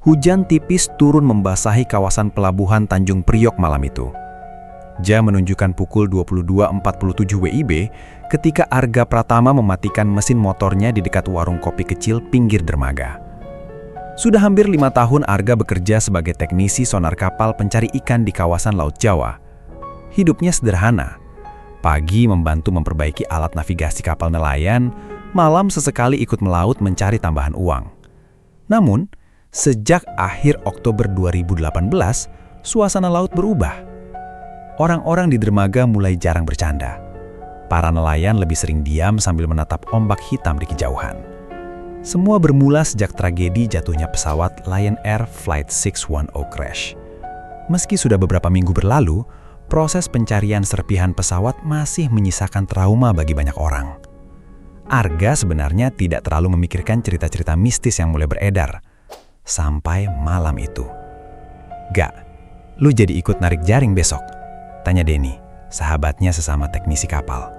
Hujan tipis turun membasahi kawasan pelabuhan Tanjung Priok malam itu. Jam menunjukkan pukul 22.47 WIB ketika Arga Pratama mematikan mesin motornya di dekat warung kopi kecil pinggir dermaga. Sudah hampir 5 tahun Arga bekerja sebagai teknisi sonar kapal pencari ikan di kawasan Laut Jawa. Hidupnya sederhana. Pagi membantu memperbaiki alat navigasi kapal nelayan, malam sesekali ikut melaut mencari tambahan uang. Namun, sejak akhir Oktober 2018, suasana laut berubah. Orang-orang di dermaga mulai jarang bercanda. Para nelayan lebih sering diam sambil menatap ombak hitam di kejauhan. Semua bermula sejak tragedi jatuhnya pesawat Lion Air Flight 610 crash. Meski sudah beberapa minggu berlalu, proses pencarian serpihan pesawat masih menyisakan trauma bagi banyak orang. Arga sebenarnya tidak terlalu memikirkan cerita-cerita mistis yang mulai beredar. Sampai malam itu. "Gak, lu jadi ikut narik jaring besok?" tanya Denny, sahabatnya sesama teknisi kapal.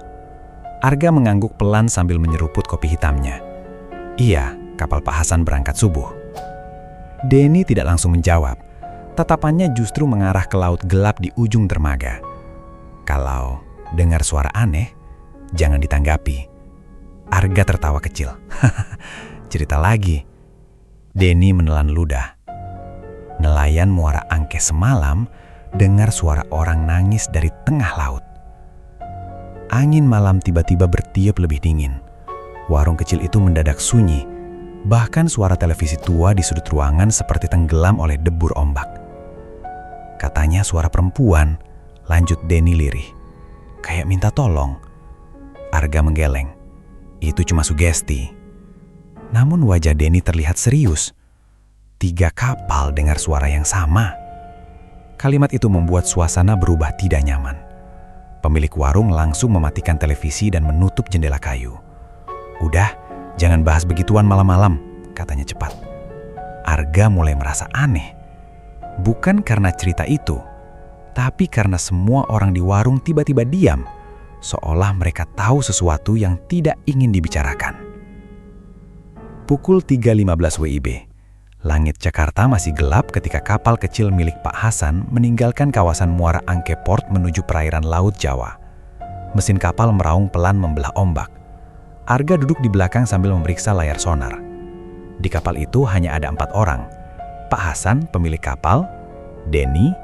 Arga mengangguk pelan sambil menyeruput kopi hitamnya. "Iya, kapal Pak Hasan berangkat subuh." Denny tidak langsung menjawab. Tatapannya justru mengarah ke laut gelap di ujung dermaga. "Kalau dengar suara aneh, jangan ditanggapi." Arga tertawa kecil. "Cerita lagi." Denny menelan ludah. Nelayan Muara Angke semalam dengar suara orang nangis dari tengah laut. Angin malam tiba-tiba bertiup lebih dingin. Warung kecil itu mendadak sunyi, bahkan suara televisi tua di sudut ruangan seperti tenggelam oleh debur ombak. "Katanya suara perempuan," lanjut Denny lirih. "Kayak minta tolong." Arga menggeleng. "Itu cuma sugesti." Namun wajah Denny terlihat serius. 3 kapal dengar suara yang sama. Kalimat itu membuat suasana berubah tidak nyaman. Pemilik warung langsung mematikan televisi dan menutup jendela kayu. "Udah, jangan bahas begituan malam-malam," katanya cepat. Arga mulai merasa aneh. Bukan karena cerita itu, tapi karena semua orang di warung tiba-tiba diam, seolah mereka tahu sesuatu yang tidak ingin dibicarakan. Pukul 3.15 WIB. Langit Jakarta masih gelap ketika kapal kecil milik Pak Hasan meninggalkan kawasan Muara Angke Port menuju perairan Laut Jawa. Mesin kapal meraung pelan membelah ombak. Arga duduk di belakang sambil memeriksa layar sonar. Di kapal itu hanya ada 4 orang. Pak Hasan, pemilik kapal, Denny,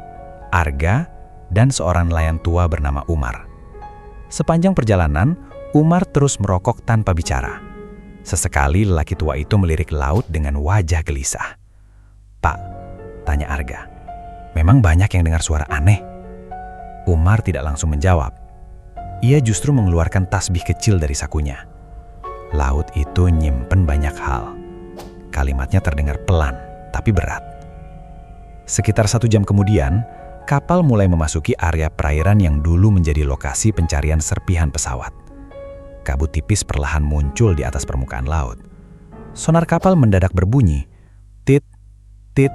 Arga, dan seorang nelayan tua bernama Umar. Sepanjang perjalanan, Umar terus merokok tanpa bicara. Sesekali lelaki tua itu melirik laut dengan wajah gelisah. "Pak," tanya Arga, "memang banyak yang dengar suara aneh?" Umar tidak langsung menjawab. Ia justru mengeluarkan tasbih kecil dari sakunya. "Laut itu nyimpen banyak hal." Kalimatnya terdengar pelan, tapi berat. Sekitar 1 jam kemudian, kapal mulai memasuki area perairan yang dulu menjadi lokasi pencarian serpihan pesawat. Kabut tipis perlahan muncul di atas permukaan laut. Sonar kapal mendadak berbunyi. Tit, tit,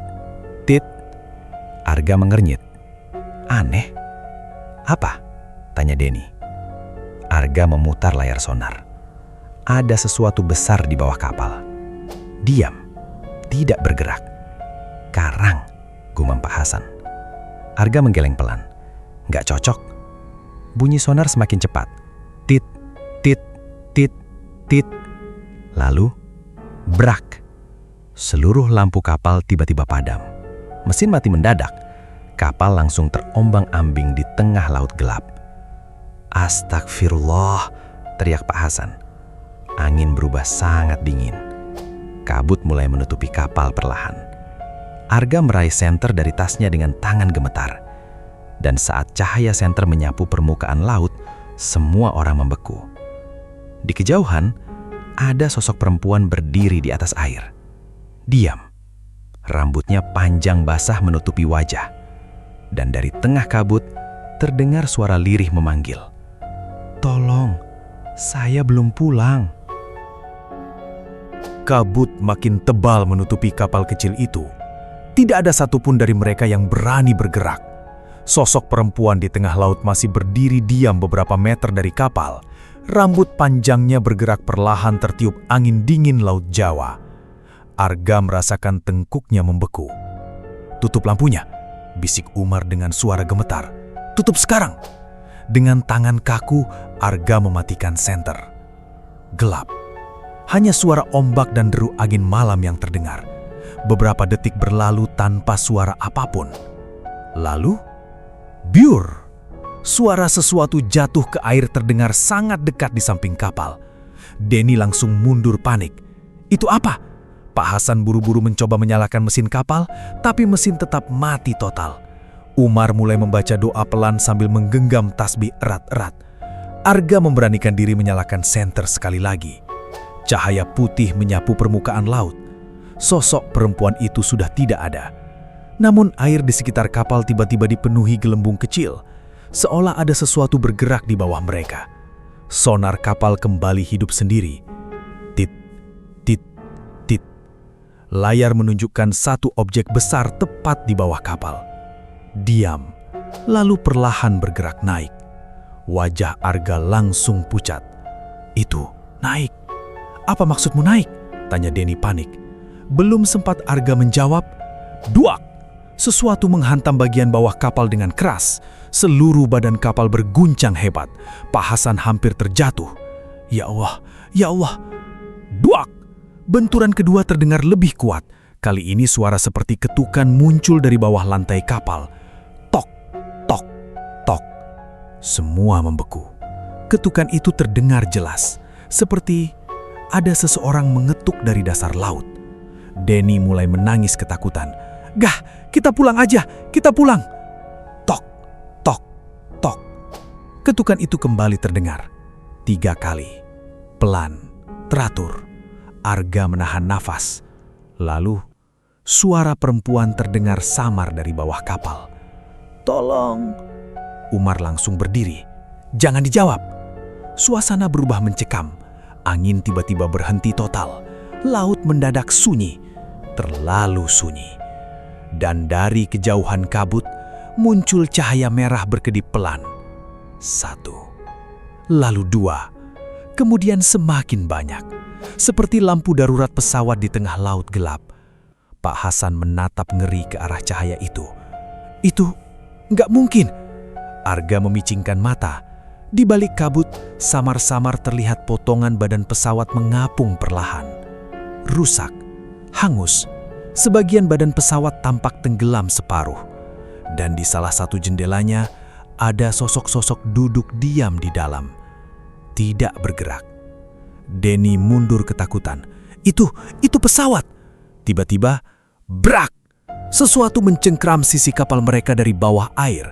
tit. Arga mengernyit. "Aneh. Apa?" tanya Denny. Arga memutar layar sonar. Ada sesuatu besar di bawah kapal. Diam, tidak bergerak. "Karang," gumam Pak Hasan. Arga menggeleng pelan. "Nggak cocok." Bunyi sonar semakin cepat. Tit, tit, tit, tit. Lalu, brak. Seluruh lampu kapal tiba-tiba padam. Mesin mati mendadak. Kapal langsung terombang-ambing di tengah laut gelap. "Astagfirullah," teriak Pak Hasan. Angin berubah sangat dingin. Kabut mulai menutupi kapal perlahan. Arga meraih senter dari tasnya dengan tangan gemetar. Dan saat cahaya senter menyapu permukaan laut, semua orang membeku. Di kejauhan, ada sosok perempuan berdiri di atas air. Diam. Rambutnya panjang basah menutupi wajah. Dan dari tengah kabut, terdengar suara lirih memanggil. "Tolong, saya belum pulang." Kabut makin tebal menutupi kapal kecil itu. Tidak ada satupun dari mereka yang berani bergerak. Sosok perempuan di tengah laut masih berdiri diam beberapa meter dari kapal. Rambut panjangnya bergerak perlahan tertiup angin dingin Laut Jawa. Arga merasakan tengkuknya membeku. "Tutup lampunya," bisik Umar dengan suara gemetar. "Tutup sekarang!" Dengan tangan kaku, Arga mematikan senter. Gelap. Hanya suara ombak dan deru angin malam yang terdengar. Beberapa detik berlalu tanpa suara apapun. Lalu, biur! Suara sesuatu jatuh ke air terdengar sangat dekat di samping kapal. Denny langsung mundur panik. "Itu apa?" Pak Hasan buru-buru mencoba menyalakan mesin kapal, tapi mesin tetap mati total. Umar mulai membaca doa pelan sambil menggenggam tasbih erat-erat. Arga memberanikan diri menyalakan senter sekali lagi. Cahaya putih menyapu permukaan laut. Sosok perempuan itu sudah tidak ada. Namun air di sekitar kapal tiba-tiba dipenuhi gelembung kecil, seolah ada sesuatu bergerak di bawah mereka. Sonar kapal kembali hidup sendiri. Tit, tit, tit. Layar menunjukkan satu objek besar tepat di bawah kapal. Diam, lalu perlahan bergerak naik. Wajah Arga langsung pucat. "Itu, naik." "Apa maksudmu naik?" tanya Denny panik. Belum sempat Arga menjawab, duak! Sesuatu menghantam bagian bawah kapal dengan keras. Seluruh badan kapal berguncang hebat. Pak Hasan hampir terjatuh. "Ya Allah, ya Allah!" Duak! Benturan kedua terdengar lebih kuat. Kali ini suara seperti ketukan muncul dari bawah lantai kapal. Tok, tok, tok. Semua membeku. Ketukan itu terdengar jelas, seperti ada seseorang mengetuk dari dasar laut. Denny mulai menangis ketakutan. "Gah, kita pulang aja, kita pulang!" Tok, tok, tok. Ketukan itu kembali terdengar. 3 kali. Pelan, teratur. Arga menahan nafas. Lalu, suara perempuan terdengar samar dari bawah kapal. "Tolong!" Umar langsung berdiri. "Jangan dijawab!" Suasana berubah mencekam. Angin tiba-tiba berhenti total. Laut mendadak sunyi. Terlalu sunyi. Dan dari kejauhan kabut, muncul cahaya merah berkedip pelan. 1, lalu 2, kemudian semakin banyak. Seperti lampu darurat pesawat di tengah laut gelap. Pak Hasan menatap ngeri ke arah cahaya itu. "Itu nggak mungkin!" Arga memicingkan mata. Di balik kabut, samar-samar terlihat potongan badan pesawat mengapung perlahan. Rusak, hangus. Sebagian badan pesawat tampak tenggelam separuh. Dan di salah satu jendelanya, ada sosok-sosok duduk diam di dalam. Tidak bergerak. Denny mundur ketakutan. Itu pesawat! Tiba-tiba, brak! Sesuatu mencengkram sisi kapal mereka dari bawah air.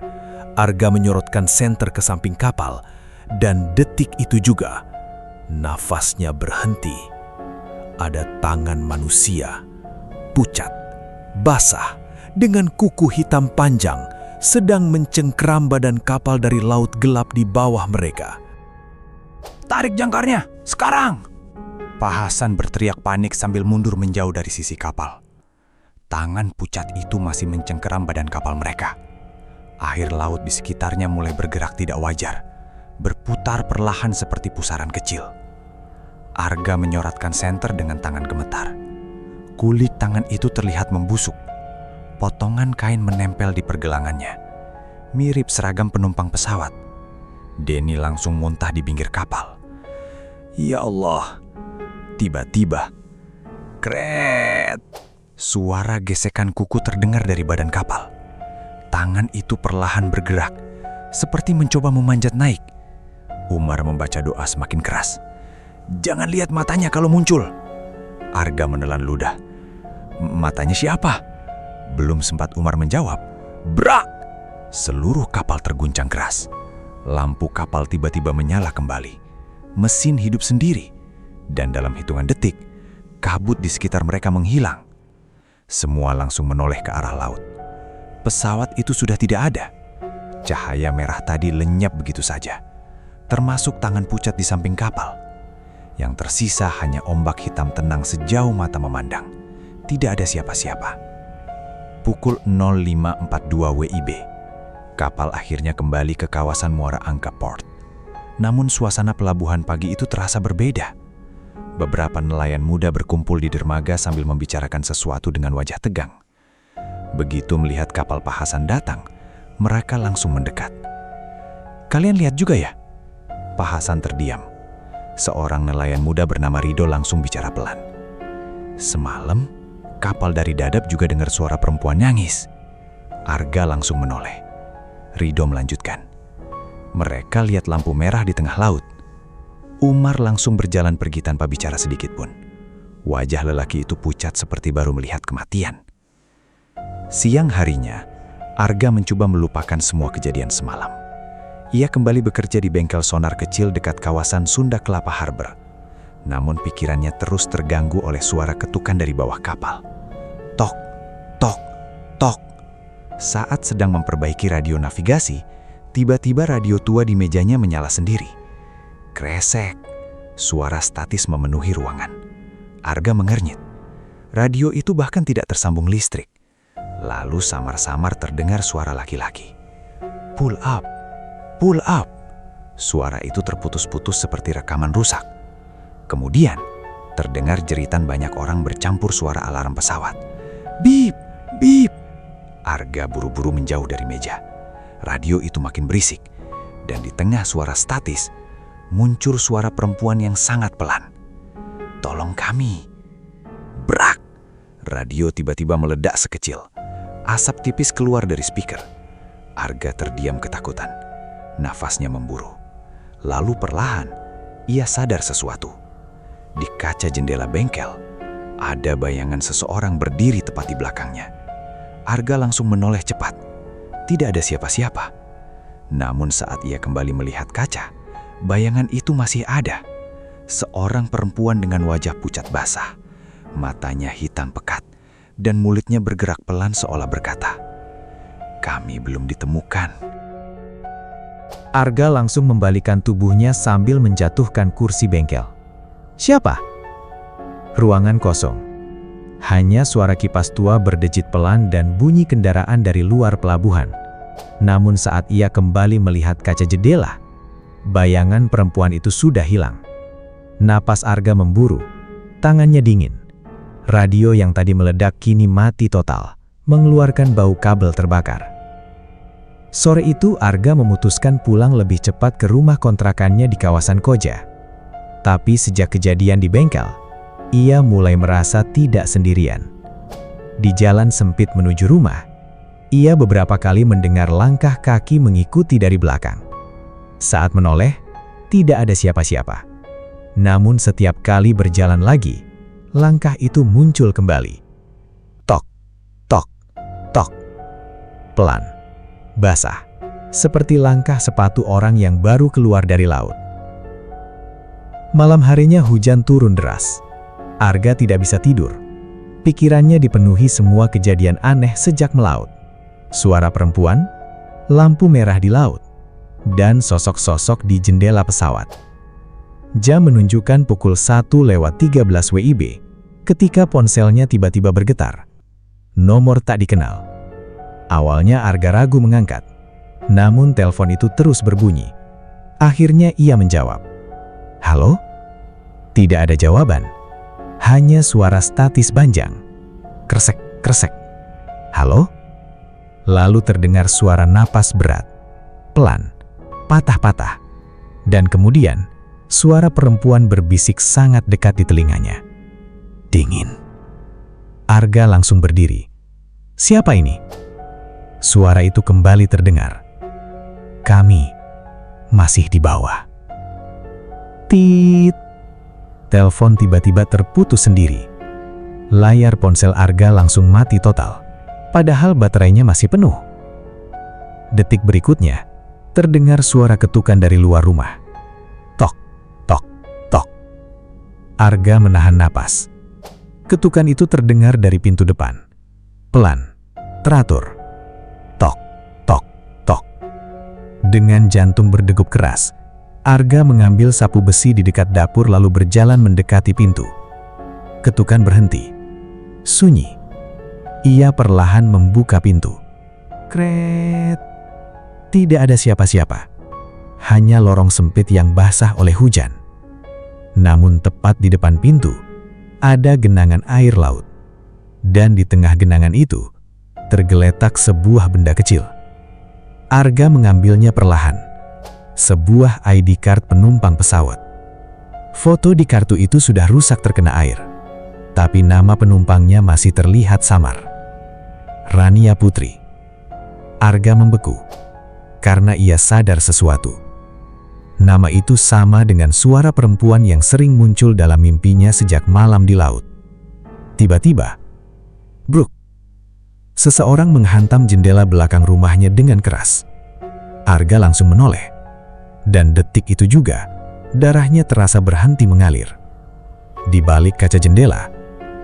Arga menyorotkan senter ke samping kapal. Dan detik itu juga, nafasnya berhenti. Ada tangan manusia, pucat, basah, dengan kuku hitam panjang, sedang mencengkram badan kapal dari laut gelap di bawah mereka. "Tarik jangkarnya, sekarang!" Pak Hasan berteriak panik sambil mundur menjauh dari sisi kapal. Tangan pucat itu masih mencengkeram badan kapal mereka. Air laut di sekitarnya mulai bergerak tidak wajar, berputar perlahan seperti pusaran kecil. Arga menyorotkan senter dengan tangan gemetar. Kulit tangan itu terlihat membusuk. Potongan kain menempel di pergelangannya, mirip seragam penumpang pesawat. Denny langsung muntah di pinggir kapal. "Ya Allah!" Tiba-tiba, kret! Suara gesekan kuku terdengar dari badan kapal. Tangan itu perlahan bergerak, seperti mencoba memanjat naik. Umar membaca doa semakin keras. "Jangan lihat matanya kalau muncul." Arga menelan ludah. "Matanya siapa?" Belum sempat Umar menjawab, brak! Seluruh kapal terguncang keras. Lampu kapal tiba-tiba menyala kembali. Mesin hidup sendiri. Dan dalam hitungan detik, kabut di sekitar mereka menghilang. Semua langsung menoleh ke arah laut. Pesawat itu sudah tidak ada. Cahaya merah tadi lenyap begitu saja, termasuk tangan pucat di samping kapal. Yang tersisa hanya ombak hitam tenang sejauh mata memandang. Tidak ada siapa-siapa. Pukul 05.42 WIB, kapal akhirnya kembali ke kawasan Muara Angka Port. Namun suasana pelabuhan pagi itu terasa berbeda. Beberapa nelayan muda berkumpul di dermaga sambil membicarakan sesuatu dengan wajah tegang. Begitu melihat kapal Pak Hasan datang, mereka langsung mendekat. "Kalian lihat juga ya?" Pak Hasan terdiam. Seorang nelayan muda bernama Rido langsung bicara pelan. "Semalam, kapal dari Dadap juga dengar suara perempuan nangis." Arga langsung menoleh. Rido melanjutkan. "Mereka lihat lampu merah di tengah laut." Umar langsung berjalan pergi tanpa bicara sedikit pun. Wajah lelaki itu pucat seperti baru melihat kematian. Siang harinya, Arga mencoba melupakan semua kejadian semalam. Ia kembali bekerja di bengkel sonar kecil dekat kawasan Sunda Kelapa Harbor. Namun pikirannya terus terganggu oleh suara ketukan dari bawah kapal. Tok, tok, tok. Saat sedang memperbaiki radio navigasi, tiba-tiba radio tua di mejanya menyala sendiri. Kresek, suara statis memenuhi ruangan. Arga mengernyit. Radio itu bahkan tidak tersambung listrik. Lalu samar-samar terdengar suara laki-laki. "Pull up, pull up." Suara itu terputus-putus seperti rekaman rusak. Kemudian, terdengar jeritan banyak orang bercampur suara alarm pesawat. "Bip, bip." Arga buru-buru menjauh dari meja. Radio itu makin berisik, dan di tengah suara statis, muncul suara perempuan yang sangat pelan. "Tolong kami." Brak! Radio tiba-tiba meledak sekecil. Asap tipis keluar dari speaker. Arga terdiam ketakutan. Nafasnya memburu. Lalu perlahan, ia sadar sesuatu. Di kaca jendela bengkel, ada bayangan seseorang berdiri tepat di belakangnya. Arga langsung menoleh cepat. Tidak ada siapa-siapa. Namun saat ia kembali melihat kaca, bayangan itu masih ada. Seorang perempuan dengan wajah pucat basah, matanya hitam pekat, dan mulutnya bergerak pelan seolah berkata, "Kami belum ditemukan." Arga langsung membalikan tubuhnya sambil menjatuhkan kursi bengkel. "Siapa?" Ruangan kosong. Hanya suara kipas tua berdejit pelan dan bunyi kendaraan dari luar pelabuhan. Namun saat ia kembali melihat kaca jendela, bayangan perempuan itu sudah hilang. Napas Arga memburu, tangannya dingin. Radio yang tadi meledak kini mati total, mengeluarkan bau kabel terbakar. Sore itu Arga memutuskan pulang lebih cepat ke rumah kontrakannya di kawasan Koja. Tapi sejak kejadian di bengkel, ia mulai merasa tidak sendirian. Di jalan sempit menuju rumah, ia beberapa kali mendengar langkah kaki mengikuti dari belakang. Saat menoleh, tidak ada siapa-siapa. Namun setiap kali berjalan lagi, langkah itu muncul kembali. Tok, tok, tok. Pelan, basah, seperti langkah sepatu orang yang baru keluar dari laut. Malam harinya hujan turun deras. Arga tidak bisa tidur. Pikirannya dipenuhi semua kejadian aneh sejak melaut. Suara perempuan, lampu merah di laut, dan sosok-sosok di jendela pesawat. Jam menunjukkan pukul 1:13 WIB ketika ponselnya tiba-tiba bergetar. Nomor tak dikenal. Awalnya Arga ragu mengangkat, namun telepon itu terus berbunyi. Akhirnya ia menjawab. "Halo?" Tidak ada jawaban, hanya suara statis panjang. Kresek, kresek. "Halo?" Lalu terdengar suara napas berat, pelan, patah-patah, dan kemudian suara perempuan berbisik sangat dekat di telinganya. Dingin. Arga langsung berdiri. "Siapa ini?" Suara itu kembali terdengar. "Kami masih di bawah." Tit. Telepon tiba-tiba terputus sendiri. Layar ponsel Arga langsung mati total, padahal baterainya masih penuh. Detik berikutnya, terdengar suara ketukan dari luar rumah. Tok, tok, tok. Arga menahan napas. Ketukan itu terdengar dari pintu depan. Pelan, teratur. Tok, tok, tok. Dengan jantung berdegup keras, Arga mengambil sapu besi di dekat dapur lalu berjalan mendekati pintu. Ketukan berhenti. Sunyi. Ia perlahan membuka pintu. Kret. Tidak ada siapa-siapa. Hanya lorong sempit yang basah oleh hujan. Namun tepat di depan pintu, ada genangan air laut. Dan di tengah genangan itu, tergeletak sebuah benda kecil. Arga mengambilnya perlahan. Sebuah ID card penumpang pesawat. Foto di kartu itu sudah rusak terkena air. Tapi nama penumpangnya masih terlihat samar. Rania Putri. Arga membeku karena ia sadar sesuatu. Nama itu sama dengan suara perempuan yang sering muncul dalam mimpinya sejak malam di laut. Tiba-tiba, bruk! Seseorang menghantam jendela belakang rumahnya dengan keras. Arga langsung menoleh. Dan detik itu juga, darahnya terasa berhenti mengalir. Di balik kaca jendela,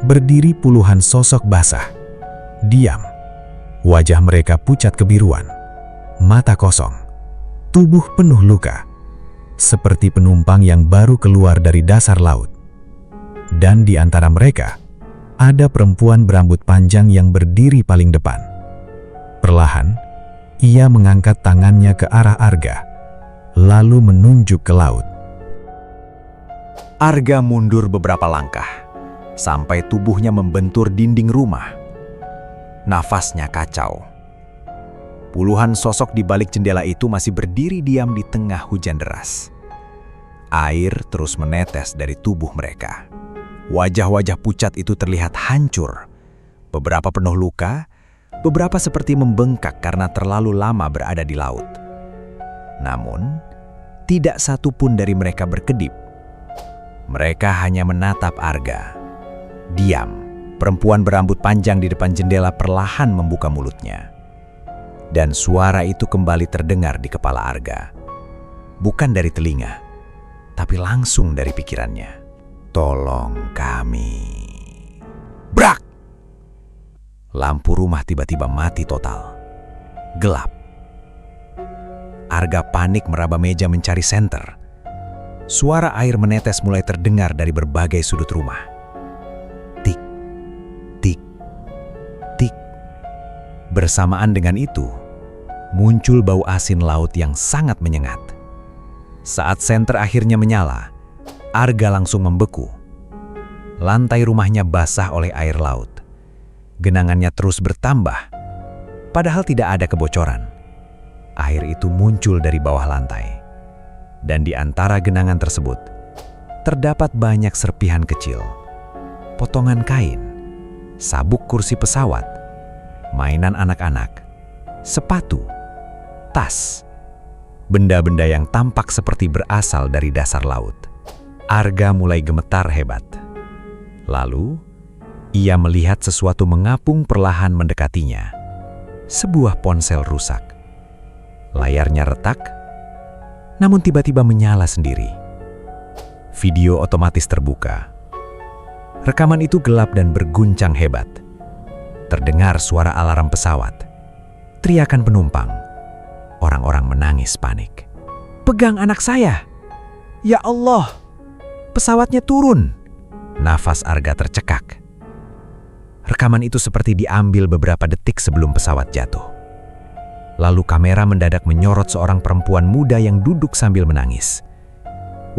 berdiri puluhan sosok basah. Diam. Wajah mereka pucat kebiruan. Mata kosong. Tubuh penuh luka. Seperti penumpang yang baru keluar dari dasar laut. Dan di antara mereka, ada perempuan berambut panjang yang berdiri paling depan. Perlahan, ia mengangkat tangannya ke arah Arga, lalu menunjuk ke laut. Arga mundur beberapa langkah, sampai tubuhnya membentur dinding rumah. Nafasnya kacau. Puluhan sosok di balik jendela itu masih berdiri diam di tengah hujan deras. Air terus menetes dari tubuh mereka. Wajah-wajah pucat itu terlihat hancur. Beberapa penuh luka, beberapa seperti membengkak karena terlalu lama berada di laut. Namun, tidak satu pun dari mereka berkedip. Mereka hanya menatap Arga. Diam, perempuan berambut panjang di depan jendela perlahan membuka mulutnya. Dan suara itu kembali terdengar di kepala Arga. Bukan dari telinga, tapi langsung dari pikirannya. Tolong kami. Brak! Lampu rumah tiba-tiba mati total. Gelap. Arga panik meraba meja mencari senter. Suara air menetes mulai terdengar dari berbagai sudut rumah. Tik, tik, tik. Bersamaan dengan itu, muncul bau asin laut yang sangat menyengat. Saat senter akhirnya menyala, Arga langsung membeku. Lantai rumahnya basah oleh air laut. Genangannya terus bertambah, padahal tidak ada kebocoran. Air itu muncul dari bawah lantai. Dan di antara genangan tersebut, terdapat banyak serpihan kecil. Potongan kain, sabuk kursi pesawat, mainan anak-anak, sepatu, tas, benda-benda yang tampak seperti berasal dari dasar laut. Arga mulai gemetar hebat. Lalu, ia melihat sesuatu mengapung perlahan mendekatinya. Sebuah ponsel rusak. Layarnya retak, namun tiba-tiba menyala sendiri. Video otomatis terbuka. Rekaman itu gelap dan berguncang hebat. Terdengar suara alarm pesawat. Teriakan penumpang. Orang-orang menangis panik. "Pegang anak saya! Ya Allah! Pesawatnya turun!" Nafas Arga tercekak. Rekaman itu seperti diambil beberapa detik sebelum pesawat jatuh. Lalu kamera mendadak menyorot seorang perempuan muda yang duduk sambil menangis.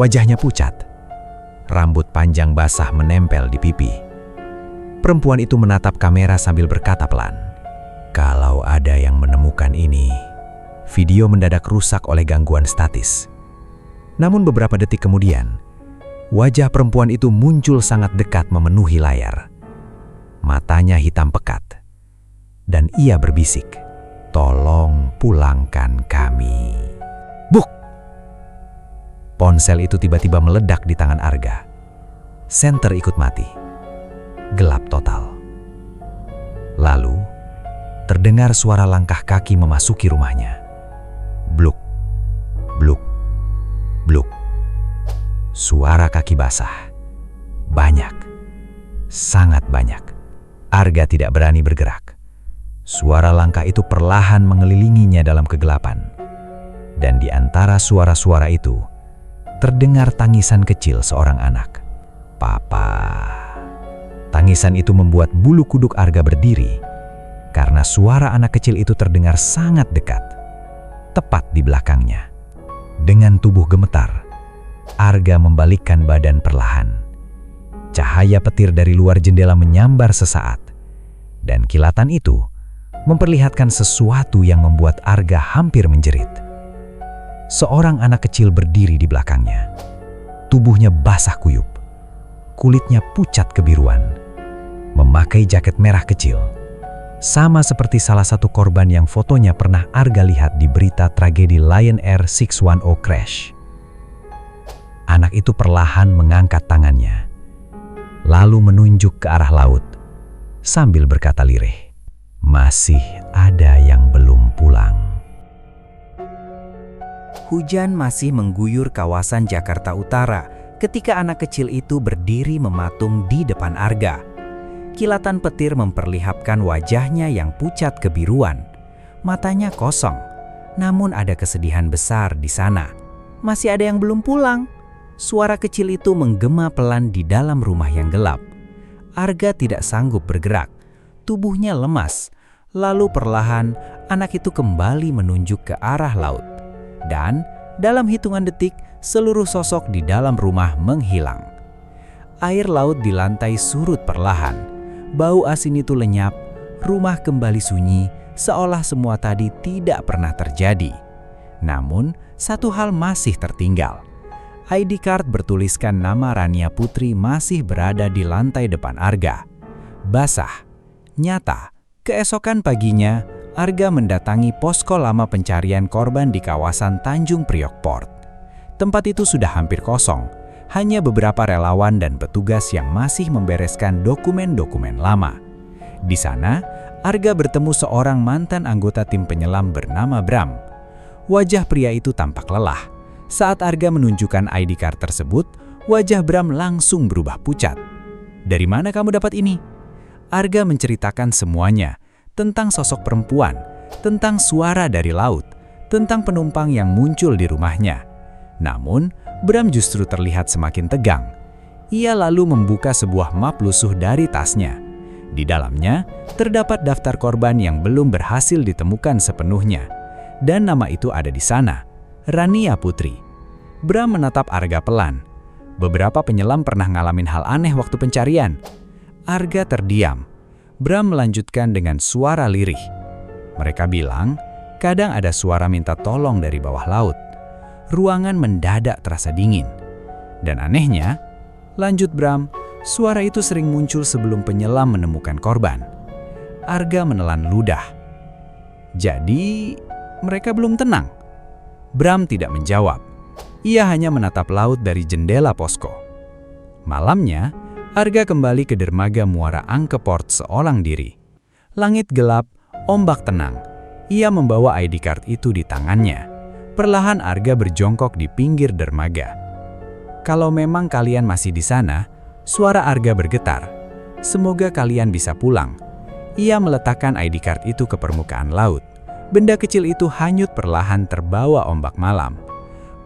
Wajahnya pucat. Rambut panjang basah menempel di pipi. Perempuan itu menatap kamera sambil berkata pelan, "Kalau ada yang menemukan ini..." Video mendadak rusak oleh gangguan statis. Namun beberapa detik kemudian, wajah perempuan itu muncul sangat dekat memenuhi layar. Matanya hitam pekat. Dan ia berbisik, "Tolong pulangkan kami." Buk! Ponsel itu tiba-tiba meledak di tangan Arga. Senter ikut mati. Gelap total. Lalu, terdengar suara langkah kaki memasuki rumahnya. Bluk, bluk, bluk. Suara kaki basah. Banyak. Sangat banyak. Arga tidak berani bergerak. Suara langkah itu perlahan mengelilinginya dalam kegelapan. Dan di antara suara-suara itu, terdengar tangisan kecil seorang anak. "Papa." Tangisan itu membuat bulu kuduk Arga berdiri, karena suara anak kecil itu terdengar sangat dekat, tepat di belakangnya. Dengan tubuh gemetar, Arga membalikkan badan perlahan. Cahaya petir dari luar jendela menyambar sesaat, dan kilatan itu memperlihatkan sesuatu yang membuat Arga hampir menjerit. Seorang anak kecil berdiri di belakangnya. Tubuhnya basah kuyup, kulitnya pucat kebiruan, memakai jaket merah kecil, sama seperti salah satu korban yang fotonya pernah Arga lihat di berita tragedi Lion Air 610 crash. Anak itu perlahan mengangkat tangannya, lalu menunjuk ke arah laut, sambil berkata lirih, "Masih ada yang belum pulang." Hujan masih mengguyur kawasan Jakarta Utara ketika anak kecil itu berdiri mematung di depan Arga. Kilatan petir memperlihatkan wajahnya yang pucat kebiruan. Matanya kosong, namun ada kesedihan besar di sana. Masih ada yang belum pulang. Suara kecil itu menggema pelan di dalam rumah yang gelap. Arga tidak sanggup bergerak. Tubuhnya lemas. Lalu perlahan anak itu kembali menunjuk ke arah laut. Dan dalam hitungan detik, seluruh sosok di dalam rumah menghilang. Air laut di lantai surut perlahan. Bau asin itu lenyap, rumah kembali sunyi, seolah semua tadi tidak pernah terjadi. Namun, satu hal masih tertinggal. ID card bertuliskan nama Rania Putri masih berada di lantai depan Arga. Basah, nyata. Keesokan paginya, Arga mendatangi posko lama pencarian korban di kawasan Tanjung Priok Port. Tempat itu sudah hampir kosong, hanya beberapa relawan dan petugas yang masih membereskan dokumen-dokumen lama. Di sana, Arga bertemu seorang mantan anggota tim penyelam bernama Bram. Wajah pria itu tampak lelah. Saat Arga menunjukkan ID card tersebut, wajah Bram langsung berubah pucat. "Dari mana kamu dapat ini?" Arga menceritakan semuanya, tentang sosok perempuan, tentang suara dari laut, tentang penumpang yang muncul di rumahnya. Namun, Bram justru terlihat semakin tegang. Ia lalu membuka sebuah map lusuh dari tasnya. Di dalamnya, terdapat daftar korban yang belum berhasil ditemukan sepenuhnya. Dan nama itu ada di sana, Rania Putri. Bram menatap Arga pelan. Beberapa penyelam pernah ngalamin hal aneh waktu pencarian. Arga terdiam. Bram melanjutkan dengan suara lirih. Mereka bilang, kadang ada suara minta tolong dari bawah laut. Ruangan mendadak terasa dingin. Dan anehnya, lanjut Bram, suara itu sering muncul sebelum penyelam menemukan korban. Arga menelan ludah. Jadi, mereka belum tenang. Bram tidak menjawab. Ia hanya menatap laut dari jendela posko. Malamnya, Arga kembali ke dermaga Muara Angke Port seorang diri. Langit gelap, ombak tenang. Ia membawa ID card itu di tangannya. Perlahan Arga berjongkok di pinggir dermaga. "Kalau memang kalian masih di sana," suara Arga bergetar. "Semoga kalian bisa pulang." Ia meletakkan ID card itu ke permukaan laut. Benda kecil itu hanyut perlahan terbawa ombak malam.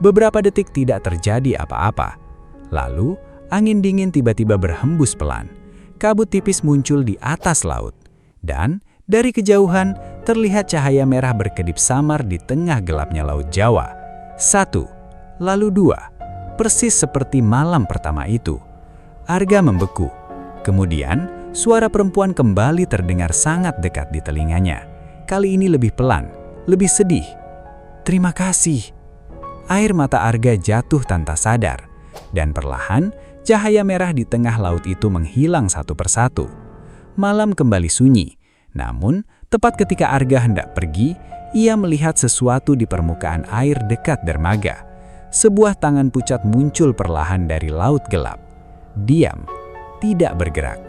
Beberapa detik tidak terjadi apa-apa. Lalu, angin dingin tiba-tiba berhembus pelan. Kabut tipis muncul di atas laut. Dan dari kejauhan terlihat cahaya merah berkedip samar di tengah gelapnya Laut Jawa. 1, lalu 2, persis seperti malam pertama itu. Arga membeku. Kemudian suara perempuan kembali terdengar sangat dekat di telinganya. Kali ini lebih pelan, lebih sedih. "Terima kasih." Air mata Arga jatuh tanpa sadar. Dan perlahan, cahaya merah di tengah laut itu menghilang satu persatu. Malam kembali sunyi. Namun, tepat ketika Arga hendak pergi, ia melihat sesuatu di permukaan air dekat dermaga. Sebuah tangan pucat muncul perlahan dari laut gelap. Diam, tidak bergerak.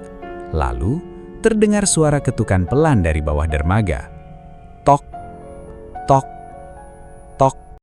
Lalu, terdengar suara ketukan pelan dari bawah dermaga. Tok, tok,